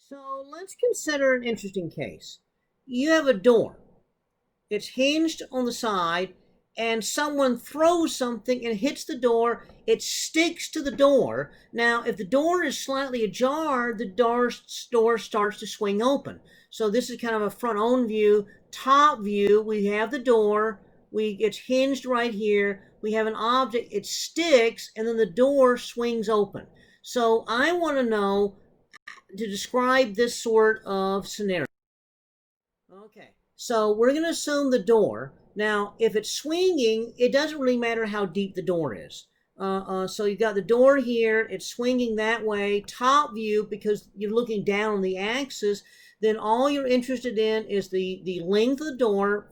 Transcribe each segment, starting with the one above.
So let's consider an interesting case. You have a door. It's hinged on the side, and someone throws something and hits the door. It sticks to the door. Now, if the door is slightly ajar, the door starts to swing open. So this is kind of a front-on view. Top view, we have the door. It's hinged right here. We have an object. It sticks, and then the door swings open. So I want to know to describe this sort of scenario. Okay, so we're going to assume the door. Now, if it's swinging, it doesn't really matter how deep the door is. So you've got the door here, it's swinging that way, top view, because you're looking down on the axis, then all you're interested in is the length of the door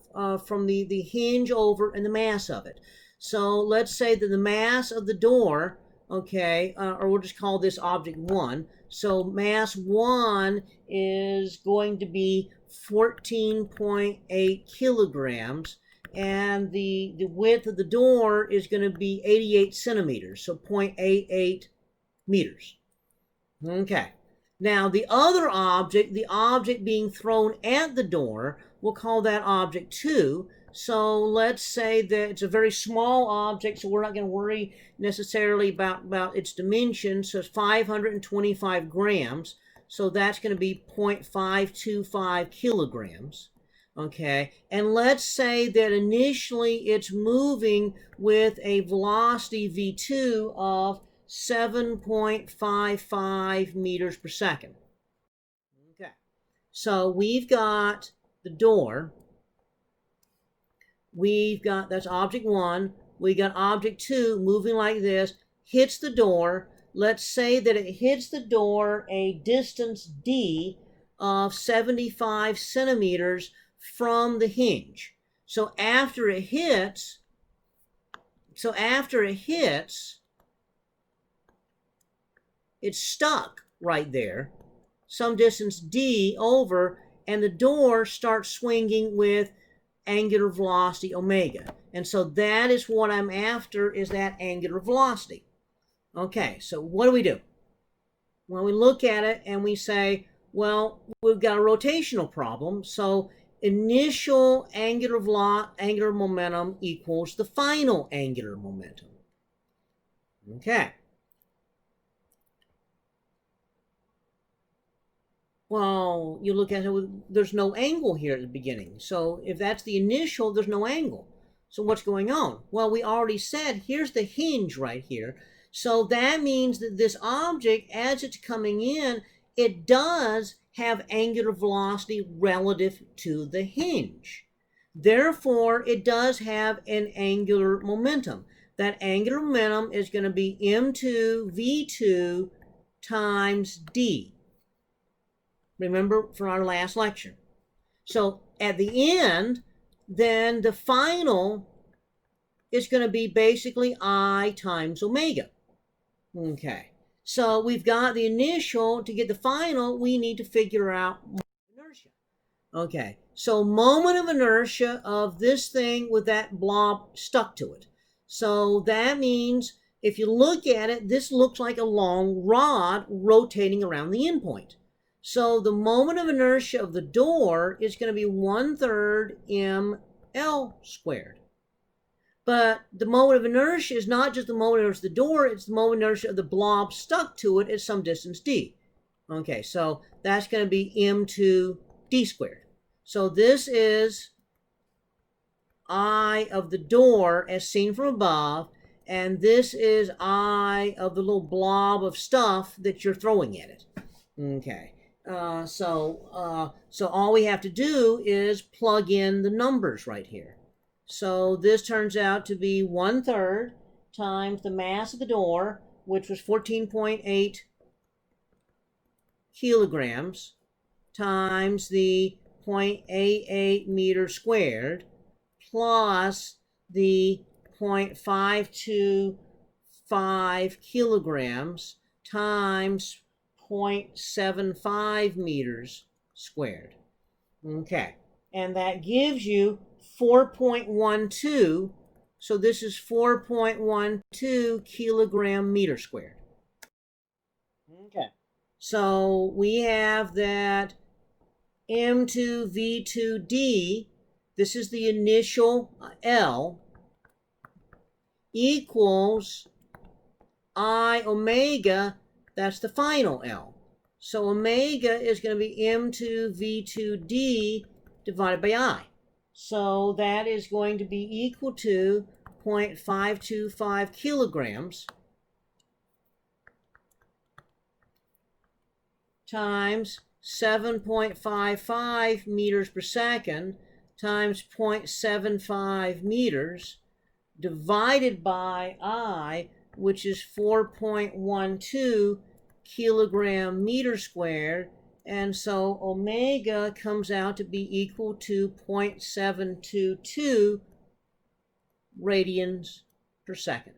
from the hinge over and the mass of it. So let's say that the mass of the door, okay, or we'll just call this object 1. So mass 1 is going to be 14.8 kilograms, and the width of the door is going to be 88 centimeters, so 0.88 meters. Okay. Now, the other object, the object being thrown at the door, we'll call that object 2. So let's say that it's a very small object, so we're not going to worry necessarily about its dimensions. So it's 525 grams. So that's going to be 0.525 kilograms. Okay, and let's say that initially it's moving with a velocity v2 of 7.55 meters per second. Okay, so we've got the door. That's object 1. We got object 2 moving like this, hits the door. Let's say that it hits the door a distance d of 75 centimeters from the hinge. So after it hits, it's stuck right there, some distance d over, and the door starts swinging with angular velocity omega. And so that is what I'm after, is that angular velocity. Okay, so what do? Well, we look at it and we say, well, we've got a rotational problem. So initial angular momentum equals the final angular momentum. Okay. Well, you look at it, there's no angle here at the beginning. So if that's the initial, there's no angle. So what's going on? Well, we already said, here's the hinge right here. So that means that this object, as it's coming in, it does have angular velocity relative to the hinge. Therefore, it does have an angular momentum. That angular momentum is going to be m2 v2 times d. Remember from our last lecture. So at the end, then the final is going to be basically I times omega. Okay, so we've got the initial. To get the final, we need to figure out inertia. Okay, so moment of inertia of this thing with that blob stuck to it. So that means if you look at it, this looks like a long rod rotating around the endpoint. So the moment of inertia of the door is going to be 1/3 ml squared. But the moment of inertia is not just the moment of inertia of the door, it's the moment of inertia of the blob stuck to it at some distance d. Okay, so that's going to be m2 d squared. So this is I of the door as seen from above, and this is I of the little blob of stuff that you're throwing at it. Okay. So all we have to do is plug in the numbers right here. So this turns out to be 1/3 times the mass of the door, which was 14.8 kilograms, times the 0.88 meters squared, plus the 0.525 kilograms times 0.75 meters squared. Okay, and that gives you 4.12. So this is 4.12 kilogram meter squared. Okay, So we have that M2 V2D, this is the initial L, equals I omega, that's the final L. So omega is going to be M2 V2D divided by I. So that is going to be equal to 0.525 kilograms times 7.55 meters per second times 0.75 meters divided by I, which is 4.12 kilogram meter squared. And so omega comes out to be equal to 0.722 radians per second.